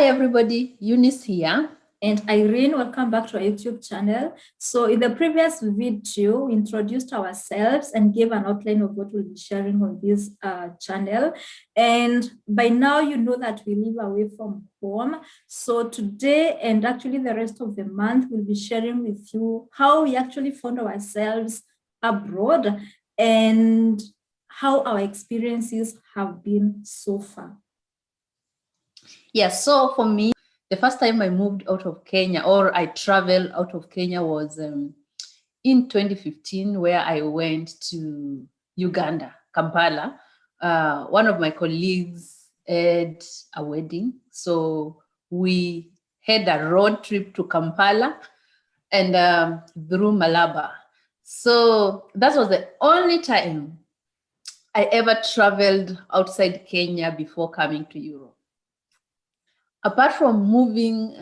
everybody, Eunice here. And Irene, welcome back to our YouTube channel. So in the previous video, we introduced ourselves and gave an outline of what we'll be sharing on this channel. And by now, you know that we live away from home. So today, and actually the rest of the month, we'll be sharing with you how we actually found ourselves abroad and how our experiences have been so far. Yes, so for me, the first time I moved out of Kenya or I traveled out of Kenya was in 2015, where I went to Uganda, Kampala. One of my colleagues had a wedding. So we had a road trip to Kampala and through Malaba. So that was the only time I ever traveled outside Kenya before coming to Europe. Apart from moving,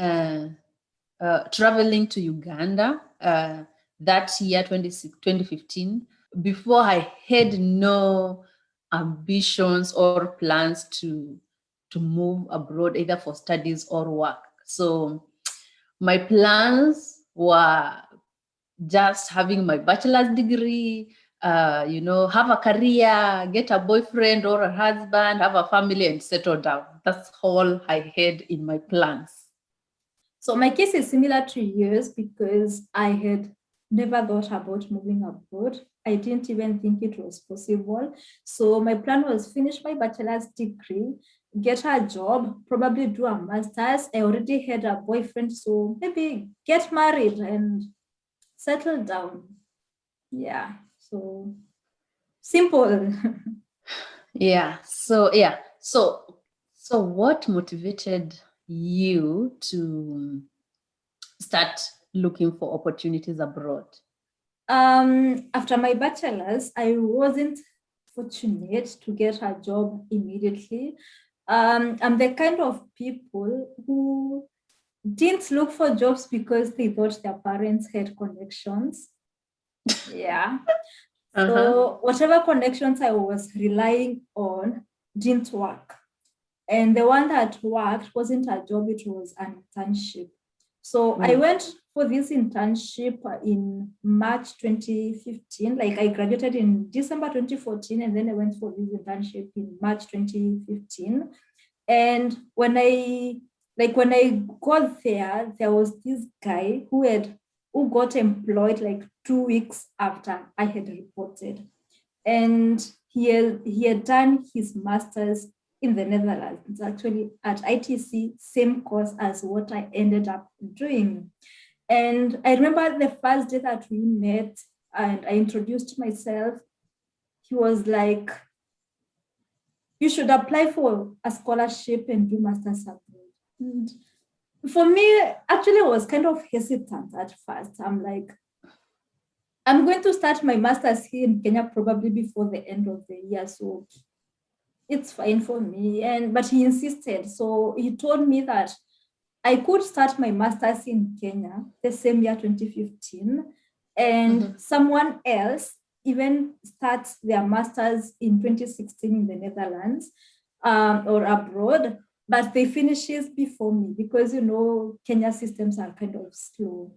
traveling to Uganda that year, 2015, before I had no ambitions or plans to move abroad, either for studies or work. So my plans were just having my bachelor's degree, have a career, get a boyfriend or a husband, have a family, and settle down. That's all I had in my plans. So my case is similar to yours because I had never thought about moving abroad. I didn't even think it was possible. So my plan was finish my bachelor's degree, get a job, probably do a master's. I already had a boyfriend, so maybe get married and settle down. Yeah, so simple. So what motivated you to start looking for opportunities abroad? After my bachelor's, I wasn't fortunate to get a job immediately. I'm the kind of people who didn't look for jobs because they thought their parents had connections. Yeah. So whatever connections I was relying on didn't work. And the one that worked wasn't a job, it was an internship. So I went for this internship in March 2015. Like I graduated in December 2014, and then I went for this internship in March 2015. And when I got there, there was this guy who got employed like 2 weeks after I had reported. And he had done his master's in the Netherlands, actually at ITC, same course as what I ended up doing. And I remember the first day that we met and I introduced myself, he was like, you should apply for a scholarship and do master's abroad. And for me, actually, I was kind of hesitant at first. I'm like, I'm going to start my master's here in Kenya probably before the end of the year. So it's fine for me. But he insisted. So he told me that I could start my master's in Kenya the same year, 2015, and someone else even starts their master's in 2016 in the Netherlands or abroad, but they finishes before me because, Kenya systems are kind of slow.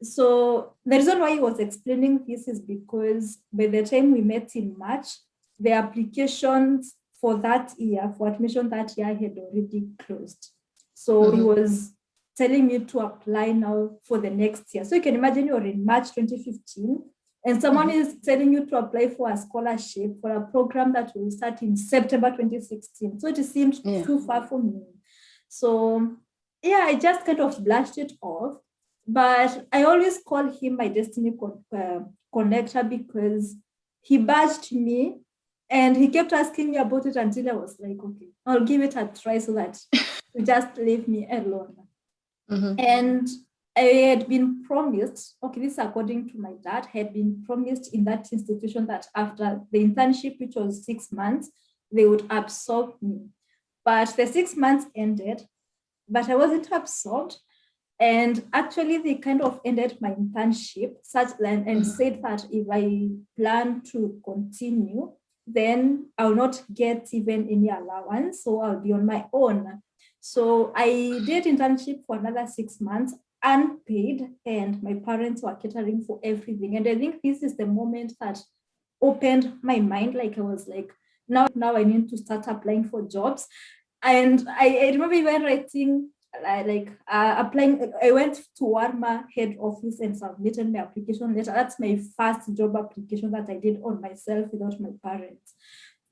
So the reason why he was explaining this is because by the time we met in March, the applications for that year, for admission that year, had already closed. So he was telling me to apply now for the next year. So you can imagine you're in March 2015 and someone is telling you to apply for a scholarship for a program that will start in September 2016. So it seemed too far for me. So yeah, I just kind of blushed it off. But I always call him my destiny connector because he badged me and he kept asking me about it until I was like, okay, I'll give it a try so that you just leave me alone. And I had been promised, okay, this according to my dad, had been promised in that institution that after the internship, which was 6 months, they would absorb me. But the 6 months ended, but I wasn't absorbed. And actually, they kind of ended my internship and said that if I plan to continue, then I'll not get even any allowance. So I'll be on my own. So I did internship for another 6 months, unpaid, and my parents were catering for everything. And I think this is the moment that opened my mind. Like I was like, now I need to start applying for jobs. And I remember even writing applying. I went to Warma head office and submitted my application letter. That's my first job application that I did on myself without my parents.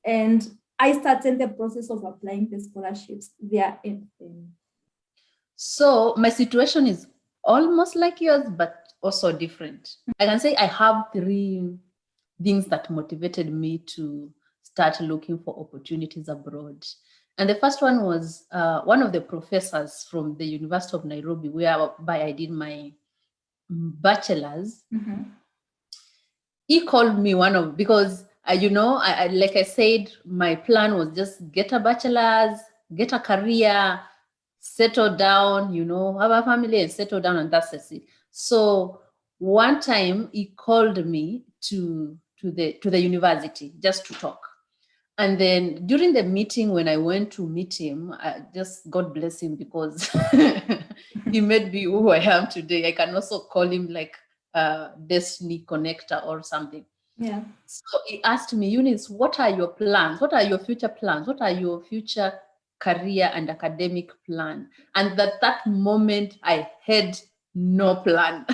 And I started the process of applying the scholarships there in. So my situation is almost like yours, but also different. I can say I have three things that motivated me to start looking for opportunities abroad. And the first one was one of the professors from the University of Nairobi, whereby I did my bachelor's. Mm-hmm. He called me because like I said, my plan was just get a bachelor's, get a career, settle down, have a family and settle down, and that's it. So one time he called me to the university just to talk. And then during the meeting, when I went to meet him, just God bless him, because he made me who I am today. I can also call him like a destiny connector or something. Yeah. So he asked me, Eunice, what are your plans? What are your future plans? What are your future career and academic plan? And at that moment, I had no plan.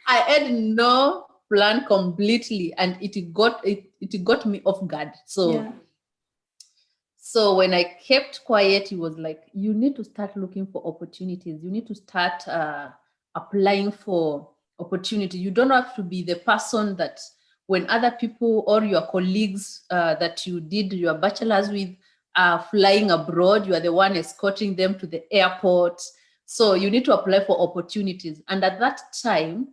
I had no plan completely, and it got me off guard. So when I kept quiet, he was like, you need to start looking for opportunities. You need to start applying for opportunity. You don't have to be the person that when other people or your colleagues that you did your bachelor's with are flying abroad, you are the one escorting them to the airport. So you need to apply for opportunities. And at that time,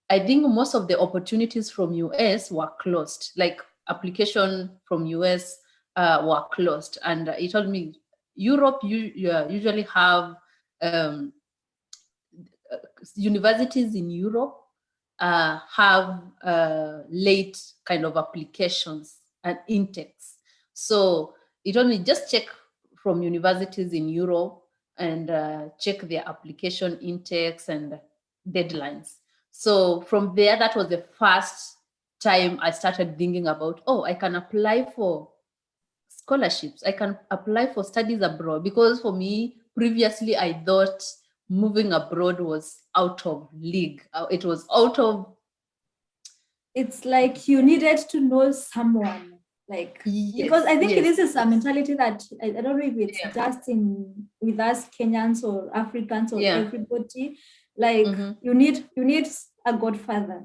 I think most of the opportunities from US were closed, like application from US were closed. And he told me, Europe, you usually have universities in Europe have late kind of applications and intakes. So he told me, just check from universities in Europe and check their application intakes and deadlines. So from there, that was the first time I started thinking about, I can apply for scholarships. I can apply for studies abroad, because for me, previously, I thought moving abroad was out of league. It was out of. It's like you needed to know someone. Because I think this is a mentality that I don't know if it's just with us Kenyans or Africans or everybody. Like you need a godfather.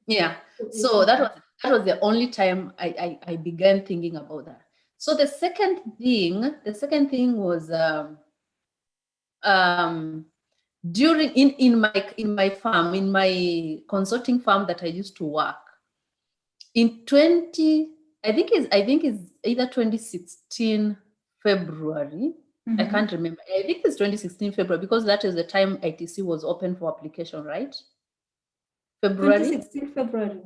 Yeah. So that was the only time I began thinking about that. So the second thing was during in my farm, in my consulting farm that I used to work in 20, I think it's either 2016 February. Mm-hmm. I can't remember. I think it's 2016 February, because that is the time ITC was open for application, right? February. 2016 February.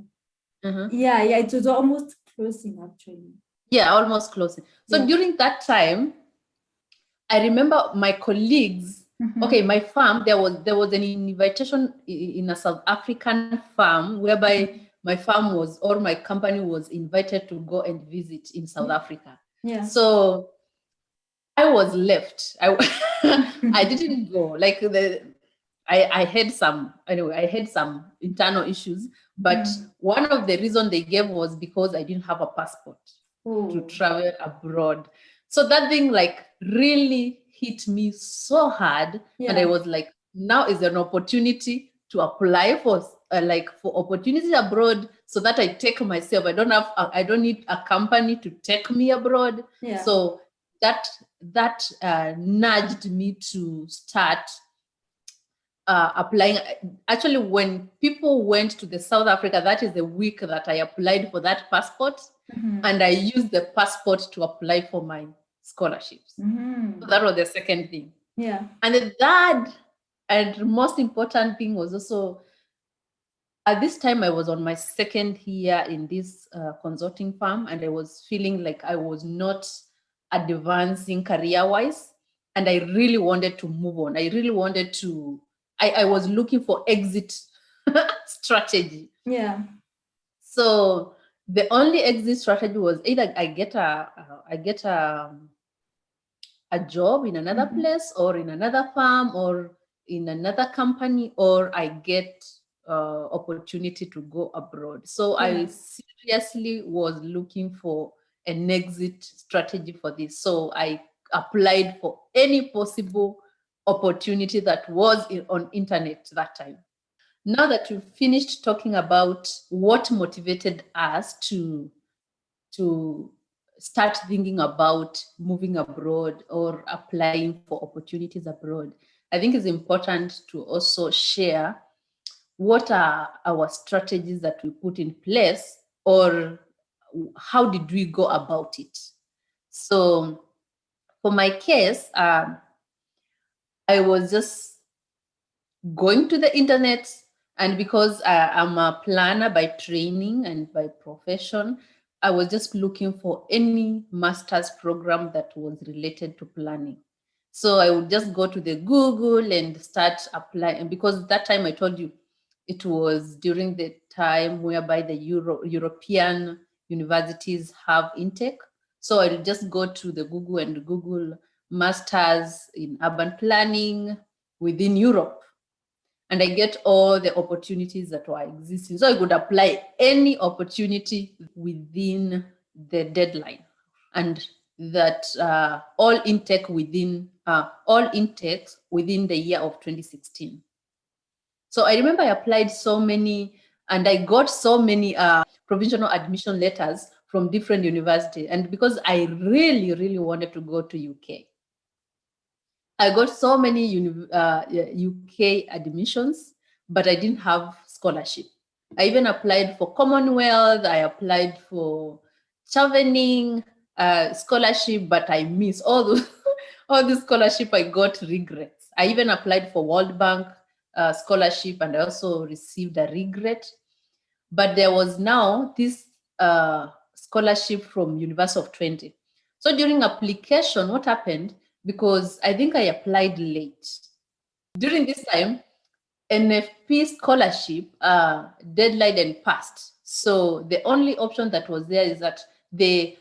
Mm-hmm. Yeah, it was almost closing actually. Yeah, almost closing. So during that time, I remember my colleagues. Mm-hmm. Okay, my farm, there was an invitation in a South African farm, whereby my farm was, or my company was invited to go and visit in South Africa. Yeah. So I was left. I didn't go. Like I had some internal issues, but one of the reasons they gave was because I didn't have a passport to travel abroad. So that thing really hit me so hard, and I was like, now is an opportunity to apply for opportunities abroad, so that I take myself. I don't need a company to take me abroad. Yeah. So that nudged me to start applying. Actually, when people went to the South Africa, that is the week that I applied for that passport. Mm-hmm. And I used the passport to apply for my scholarships. Mm-hmm. So that was the second thing. Yeah. And the third and most important thing was also, at this time, I was on my second year in this consulting firm, and I was feeling like I was not advancing career-wise, and I really wanted to move on. I really wanted to, I was looking for exit strategy. Yeah. So the only exit strategy was either I get a job in another place, or in another farm, or in another company, or I get opportunity to go abroad. So I seriously was looking for an exit strategy for this. So I applied for any possible opportunity that was on internet that time. Now that we've finished talking about what motivated us to start thinking about moving abroad or applying for opportunities abroad, I think it's important to also share what are our strategies that we put in place, or how did we go about it. So for my case, I was just going to the internet, and because I'm a planner by training and by profession, I was just looking for any master's program that was related to planning. So I would just go to the Google and start applying, because that time I told you it was during the time whereby the European universities have intake. So I'll just go to the Google and Google masters in urban planning within Europe, and I get all the opportunities that were existing. So I could apply any opportunity within the deadline, and that all intakes within the year of 2016. So I remember I applied so many, and I got so many provisional admission letters from different universities. And because I really, really wanted to go to UK, I got so many UK admissions, but I didn't have scholarship. I even applied for Commonwealth. I applied for Chevening scholarship, but I missed all those. All the scholarship I got regrets. I even applied for World Bank scholarship, and I also received a regret. But there was now this scholarship from University of Twente. So during application, what happened? Because I think I applied late. During this time, NFP scholarship deadline and passed. So the only option that was there is that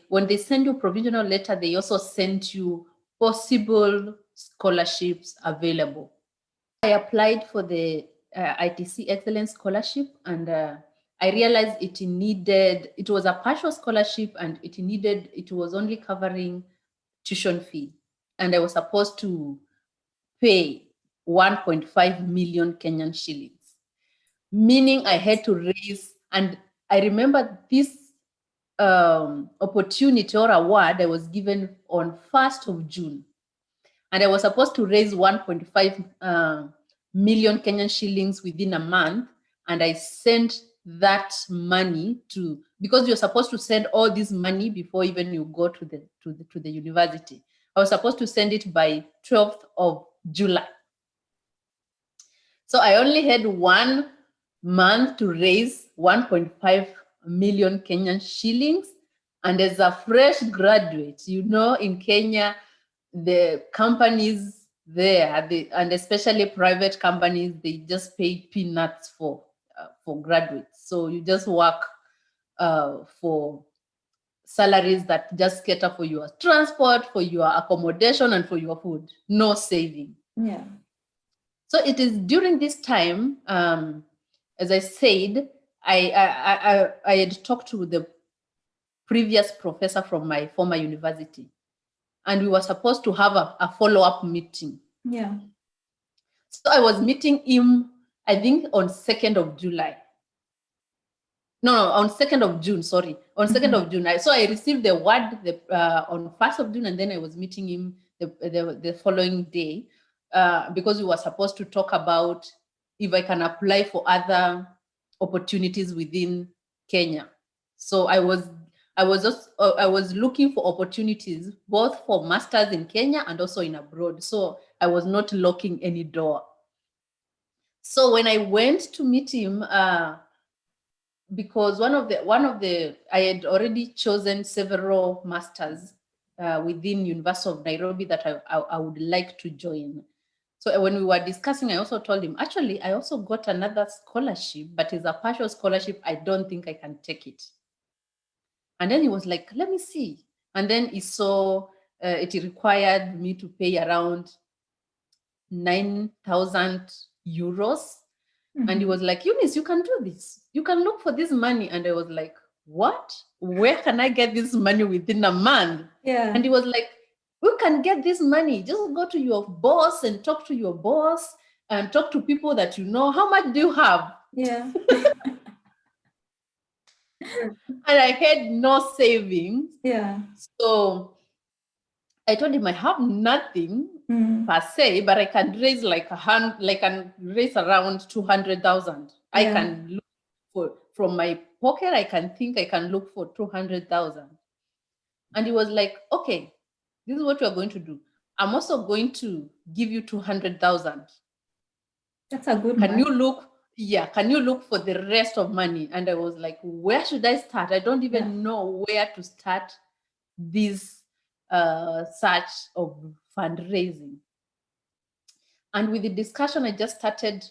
when they send you provisional letter, they also sent you possible scholarships available. I applied for the ITC Excellence Scholarship, and I realized it was a partial scholarship, and it was only covering tuition fee. And I was supposed to pay 1.5 million Kenyan shillings, meaning I had to raise, and I remember this opportunity or award I was given on 1st of June. And I was supposed to raise 1.5 million Kenyan shillings within a month. And I sent that money because you're supposed to send all this money before even you go to the university. I was supposed to send it by 12th of July. So I only had 1 month to raise 1.5 million Kenyan shillings. And as a fresh graduate, in Kenya, the companies there, and especially private companies, they just pay peanuts for graduates. So you just work for salaries that just cater for your transport, for your accommodation, and for your food. No saving. Yeah. So it is during this time, as I said, I had talked to the previous professor from my former university, and we were supposed to have a follow-up meeting. Yeah. So I was meeting him, I think, on 2nd of July. No, on 2nd of June, sorry. On 2nd of June. So I received the word on 1st of June, and then I was meeting him the following day because we were supposed to talk about if I can apply for other opportunities within Kenya. So I was looking for opportunities both for masters in Kenya and also in abroad. So I was not locking any door. So when I went to meet him, because one of the I had already chosen several masters within University of Nairobi that I would like to join. So when we were discussing, I also told him, actually, I also got another scholarship, but it's a partial scholarship. I don't think I can take it. And then he was like, let me see. And then he saw it required me to pay around 9,000 euros. And he was like, Eunice, you can do this. You can look for this money. And I was like, what? Where can I get this money within a month? Yeah. And he was like, you can get this money. Just go to your boss and talk to your boss and talk to people that you know. How much do you have? Yeah. And I had no savings. Yeah. So I told him I have nothing per se, but I can raise around 200,000. I can look for from my pocket. I can look for 200,000. And he was like, okay, this is what we are going to do. I'm also going to give you 200,000. That's a good Can one. you look? Yeah, can you look for the rest of money? And I was like, where should I start? I don't even know where to start this search of fundraising. And with the discussion, I just started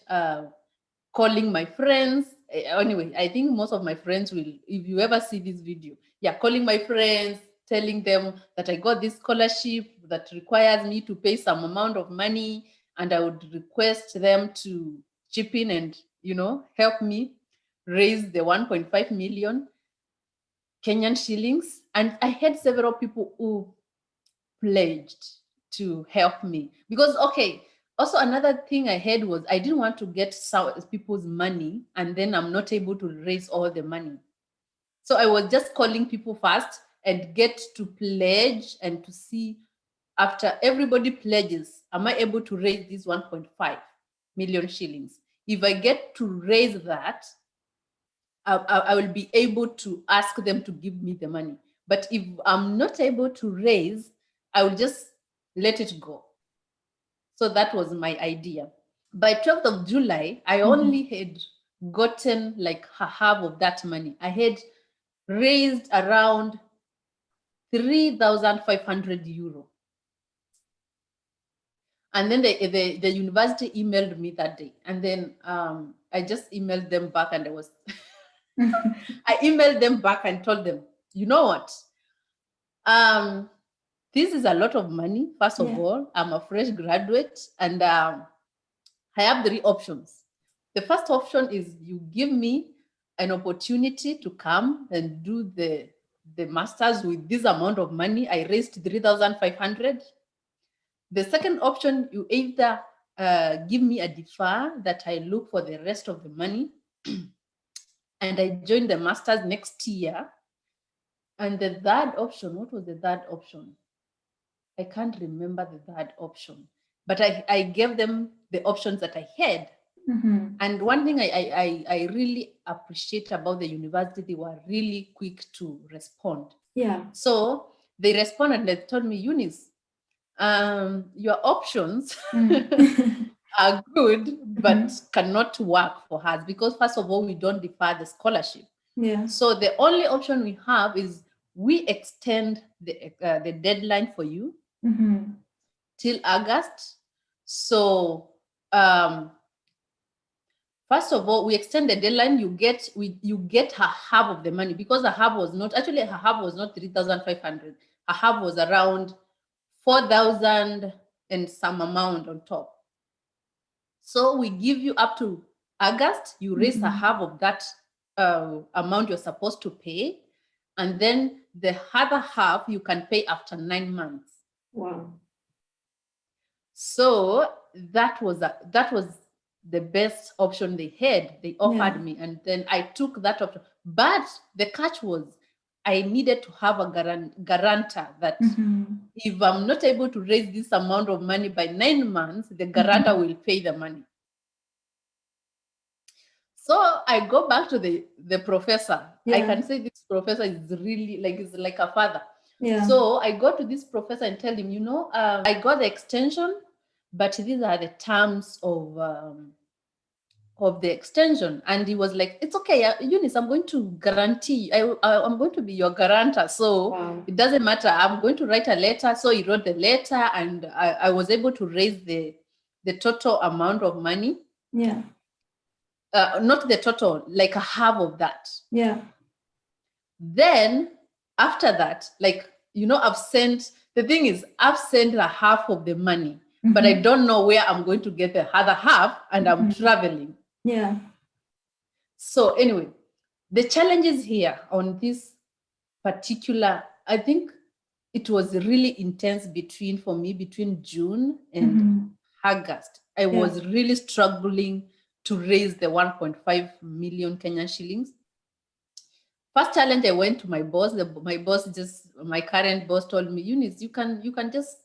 calling my friends. Anyway, I think most of my friends will, if you ever see this video, calling my friends, telling them that I got this scholarship that requires me to pay some amount of money, and I would request them to chip in and, help me raise the 1.5 million Kenyan shillings. And I had several people who pledged to help me because, also another thing I had was I didn't want to get people's money and then I'm not able to raise all the money. So I was just calling people first and get to pledge and to see, after everybody pledges, am I able to raise this 1.5 million shillings? If I get to raise that, I will be able to ask them to give me the money. But if I'm not able to raise, I will just let it go. So that was my idea. By 12th of July, I only had gotten like half of that money. I had raised around 3,500 euro. And then the university emailed me that day. And then I just emailed them back and I emailed them back and told them, you know what? This is a lot of money. First of all, I'm a fresh graduate and I have 3 options. The first option is you give me an opportunity to come and do the master's with this amount of money. I raised 3,500. The second option, you either give me a defer that I look for the rest of the money and I join the master's next year. And the third option, what was the third option? I can't remember the third option, but I gave them the options that I had. And one thing I really appreciate about the university, they were really quick to respond. Yeah. So they responded and they told me, Eunice, your options are good, but cannot work for us because, first of all, we don't defer the scholarship. Yeah. So the only option we have is we extend the deadline for you till August. So first of all, we extend the deadline. You get her half of the money because her half was not 3,500. Her half was around 4,000 and some amount on top. So we give you up to August. You raise a half of that amount you're supposed to pay, and then the other half you can pay after 9 months. Wow. So that was the best option they had. They offered me, and then I took that option. But the catch was I needed to have a guarantor that if I'm not able to raise this amount of money by 9 months, the guarantor will pay the money. So I go back to the professor. I can say this professor is really is like a father. So I go to this professor and tell him, I got the extension, but these are the terms of of the extension, and he was like, it's okay, Eunice, I'm going to guarantee, I'm going to be your guarantor, so Wow. it doesn't matter, I'm going to write a letter. So he wrote the letter, and I was able to raise the total amount of money. Yeah. Not the total, like a half of that. Yeah. Then after that, like, I've sent, the thing is, I've sent a half of the money, but I don't know where I'm going to get the other half, and I'm traveling. Yeah. So anyway, the challenges here on this particular, I think it was really intense for me between June and August. I was really struggling to raise the 1.5 million Kenyan shillings. First challenge, I went to my boss. My current boss told me, Eunice, you can just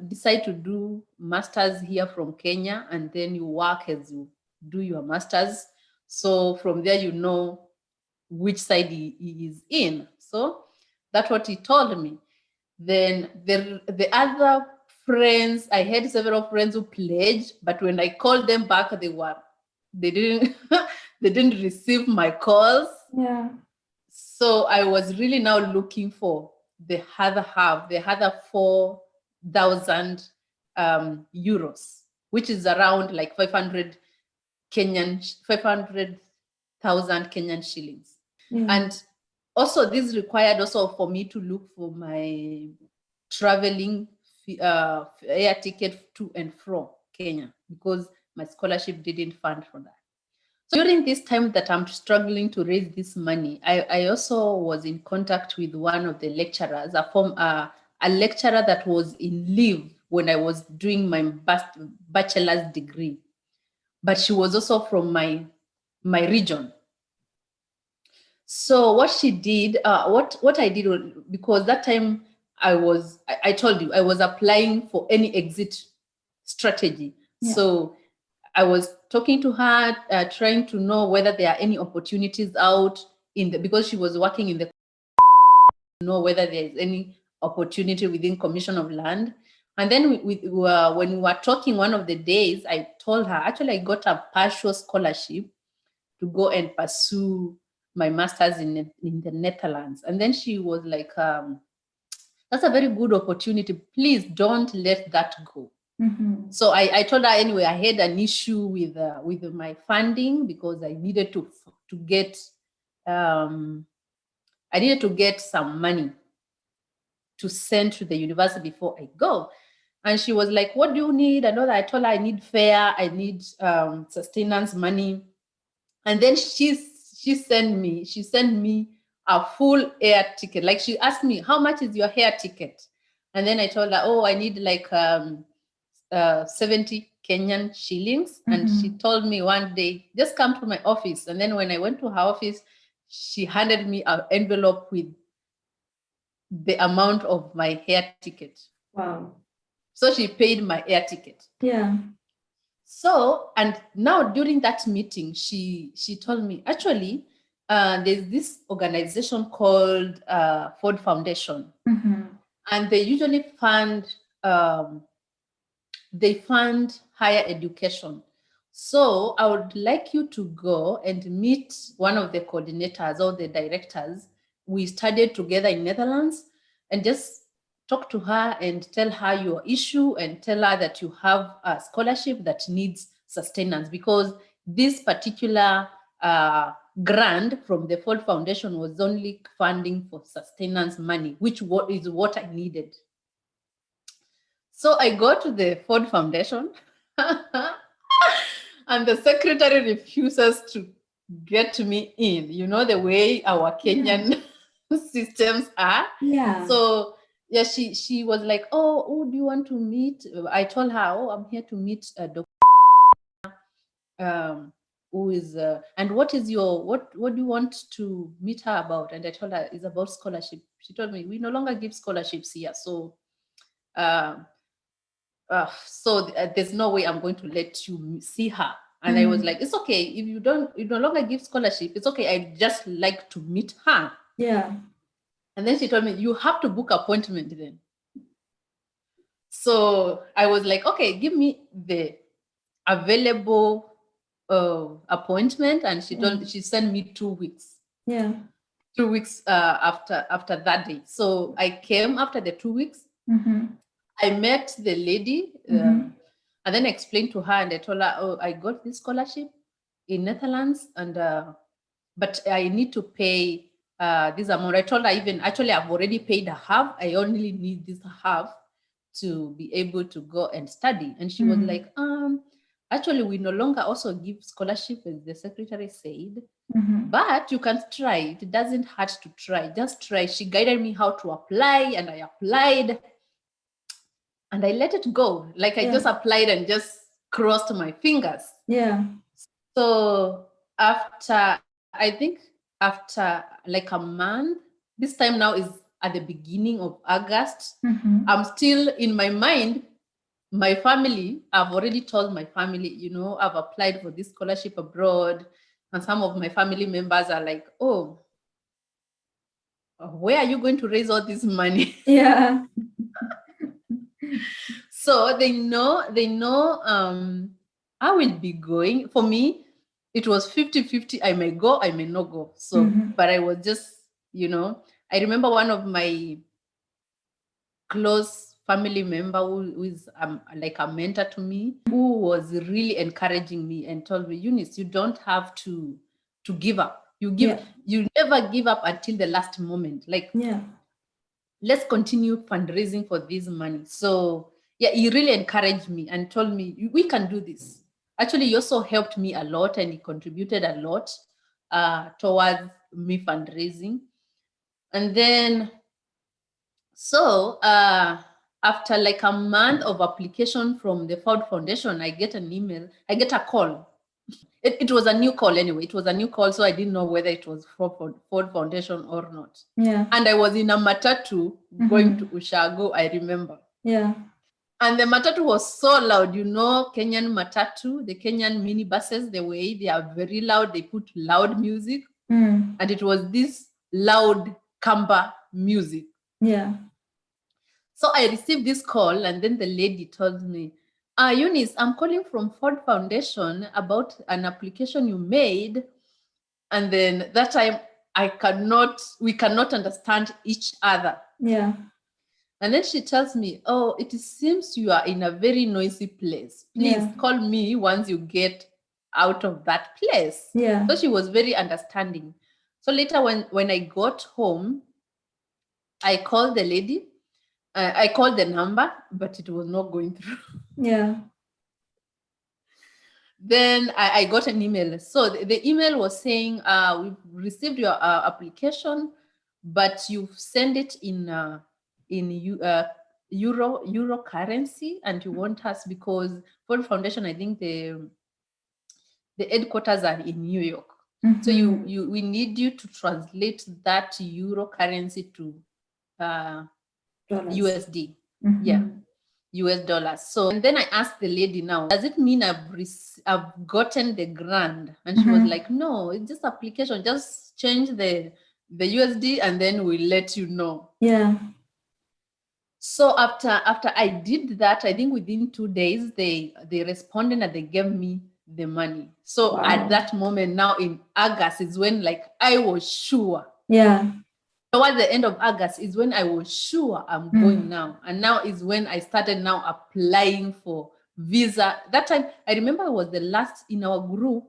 decide to do masters here from Kenya, and then you work as you do your masters. So from there, which side he is in. So that's what he told me. Then the other friends, I had several friends who pledged, but when I called them back, they didn't they didn't receive my calls. Yeah. So I was really now looking for the other half, the other 4,000 euros, which is around like 500,000 Kenyan shillings. Yeah. And also this required also for me to look for my traveling air ticket to and from Kenya, because my scholarship didn't fund for that. So during this time that I'm struggling to raise this money, I also was in contact with one of the lecturers, a lecturer that was in leave when I was doing my bachelor's degree, but she was also from my region. So what she did, what I did, because that time I told you I was applying for any exit strategy. Yeah. So I was talking to her, trying to know whether there are any opportunities out because she was working in the, know whether there is any opportunity within Commission of Land. And then when we were talking one of the days, I told her, actually, I got a partial scholarship to go and pursue my master's in the Netherlands. And then she was like, that's a very good opportunity. Please don't let that go. So I told her, anyway, I had an issue with my funding, because I needed to get some money to send to the university before I go. And she was like, what do you need? And all that. I told her I need fare, I need sustenance money. And then she sent me a full air ticket. Like, she asked me, how much is your air ticket? And then I told her, oh, I need like 70 Kenyan shillings. And she told me one day, just come to my office. And then when I went to her office, she handed me an envelope with the amount of my air ticket. Wow. So she paid my air ticket. Yeah. So, and now during that meeting, she told me, actually, there's this organization called Ford Foundation, and they usually fund higher education. So I would like you to go and meet one of the coordinators or the directors. We studied together in Netherlands, and just talk to her and tell her your issue, and tell her that you have a scholarship that needs sustenance, because this particular grant from the Ford Foundation was only funding for sustenance money, which is what I needed. So I go to the Ford Foundation and the secretary refuses to get me in. You know the way our Kenyan systems are. Yeah. So yeah, she was like, oh, who do you want to meet? I told her, oh, I'm here to meet Dr. Who is and what is what do you want to meet her about? And I told her it's about scholarship. She told me, we no longer give scholarships here, so there's no way I'm going to let you see her. And I was like, it's okay, if you no longer give scholarship, it's okay, I just like to meet her. Yeah. And then she told me, you have to book appointment then. So I was like, okay, give me the available appointment, and Yeah. she sent me 2 weeks. Yeah. 2 weeks after that day. So I came after the 2 weeks. Mm-hmm. I met the lady, Mm-hmm. and then explained to her, and I told her, "Oh, I got this scholarship in Netherlands, and but I need to pay this amount." I told her, even actually, I've already paid a half. I only need this half to be able to go and study. And she was like, actually, we no longer also give scholarship, as the secretary said, but you can try. It doesn't hurt to try. Just try. She guided me how to apply, and I applied, and I let it go. Like I just applied and just crossed my fingers. Yeah. So after, I think after like a month, this time now is at the beginning of August. I'm still in my mind, my family, I've already told my family, I've applied for this scholarship abroad. And some of my family members are like, "Oh, where are you going to raise all this money?" Yeah. So they know I will be going. For me, it was 50-50. I may go, I may not go. So, but I was just, I remember one of my close family member who is like a mentor to me, who was really encouraging me and told me, "Eunice, you don't have to give up. You never give up until the last moment. Like, let's continue fundraising for this money." So yeah, he really encouraged me and told me, "We can do this." Actually, he also helped me a lot, and he contributed a lot towards me fundraising. And then, so after like a month of application from the Ford Foundation, I get an email, I get a call. It was a new call anyway. It was a new call, so I didn't know whether it was Ford Foundation or not. Yeah. And I was in a matatu going to Ushago, I remember. Yeah. And the matatu was so loud, Kenyan matatu, the Kenyan minibuses, the way they are very loud, they put loud music. And it was this loud Kamba music. Yeah. So I received this call, and then the lady told me, "Eunice, I'm calling from Ford Foundation about an application you made." And then that time we cannot understand each other. Yeah. And then she tells me, "Oh, it seems you are in a very noisy place. Please call me once you get out of that place." Yeah. So she was very understanding. So later when I got home, I called the lady. I called the number, but it was not going through. Yeah. Then I got an email. So the email was saying, "We've received your application, but you've sent it in euro currency, and you want us because Ford Foundation, I think the headquarters are in New York. So we need you to translate that euro currency to USD." Yeah, US dollars. So, and then I asked the lady, "Now, does it mean I've gotten the grant?" And she was like, "No, it's just application. Just change the USD, and then we'll let you know." Yeah. So after I did that, I think within 2 days they responded and they gave me the money. So at that moment, now in August, is when like I was sure. Yeah. Towards the end of August is when I was sure I'm going now. And now is when I started now applying for visa. That time, I remember I was the last in our group.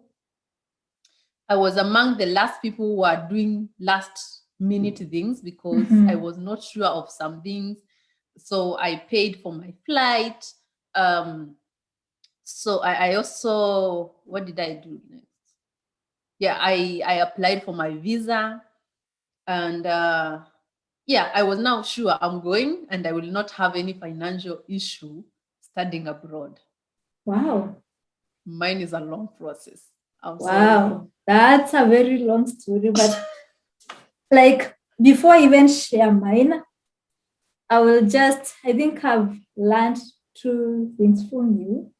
I was among the last people who are doing last minute things because I was not sure of some things. So I paid for my flight. So I also, what did I do next? Yeah, I applied for my visa. And yeah, I was now sure I'm going and I will not have any financial issue studying abroad. Wow. Mine is a long process. I'm Wow. sorry. That's a very long story. But like before I even share mine, I think I've learned two things from you.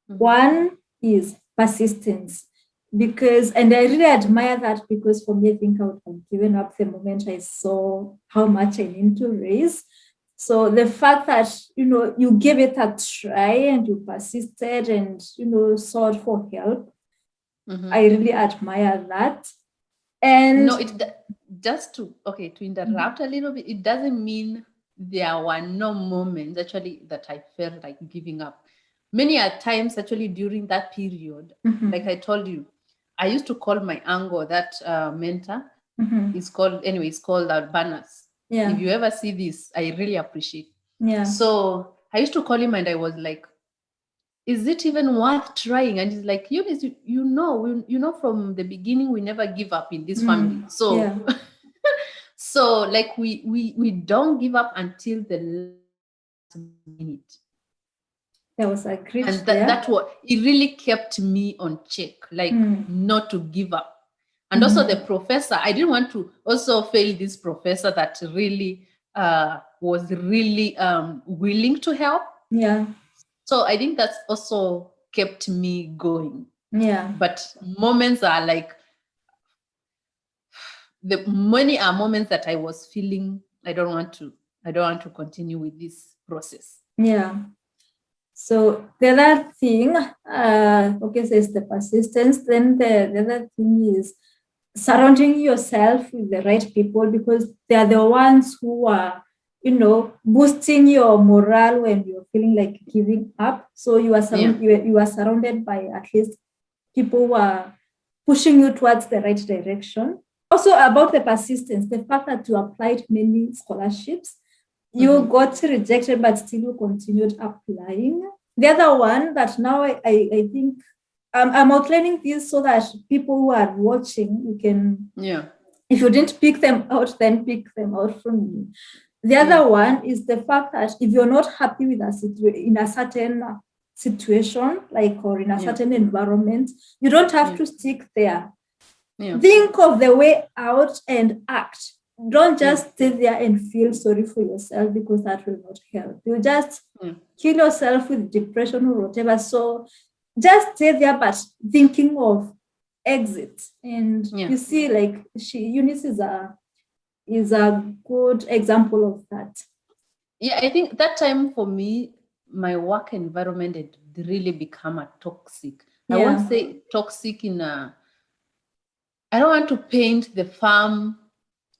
One is persistence. And I really admire that because for me, I think I would have given up the moment I saw how much I need to raise. So the fact that, you gave it a try and you persisted and, sought for help, I really admire that. And No, just to interrupt a little bit, it doesn't mean there were no moments actually that I felt like giving up. Many a times actually during that period, like I told you, I used to call my uncle, that mentor. It's called Banners. yeah, If you ever see this, I really appreciate. yeah, So I used to call him and I was like, is it even worth trying? And he's like, Eunice, you know, from the beginning, we never give up in this family. yeah, So, so like we don't give up until the last minute. that was agreed And there. that what it really kept me on check, like not to give up. And also the professor, I didn't want to also fail this professor that really was really willing to help. Yeah, So I think that's also kept me going. yeah, But moments are like the many are moments that I was feeling I don't want to continue with this process. yeah. So the other thing, okay, so it's the persistence. Then the other thing is surrounding yourself with the right people, because they are the ones who are, boosting your morale when you're feeling like giving up. So you are surrounded by at least people who are pushing you towards the right direction. Also about the persistence, the fact that you applied many scholarships, you got rejected, but still you continued applying. The other one that now I think I'm outlining this so that people who are watching, you can, if you didn't pick them out, then pick them out from me. The other one is the fact that if you're not happy with in a certain situation, like, or in a certain environment, you don't have to stick there. Think of the way out and act. Don't just sit there and feel sorry for yourself, because that will not help. You just kill yourself with depression or whatever. So just stay there, but thinking of exit. And you see, like, Eunice is a good example of that. Yeah, I think that time for me, my work environment had really become a toxic. I won't say toxic in a, I don't want to paint the farm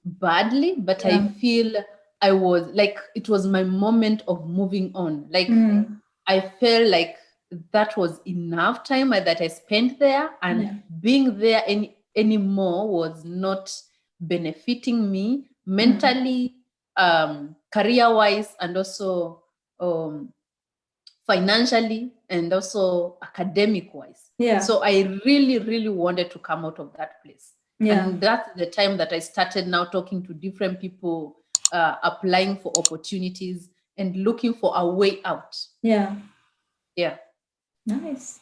badly, but I feel I was like, it was my moment of moving on. Like, I felt like that was enough time that I spent there, and being there anymore was not benefiting me mentally, career wise, and also financially, and also academic wise. So I really, really wanted to come out of that place. And that's the time that I started now talking to different people, applying for opportunities and looking for a way out. Yeah. Yeah. Nice.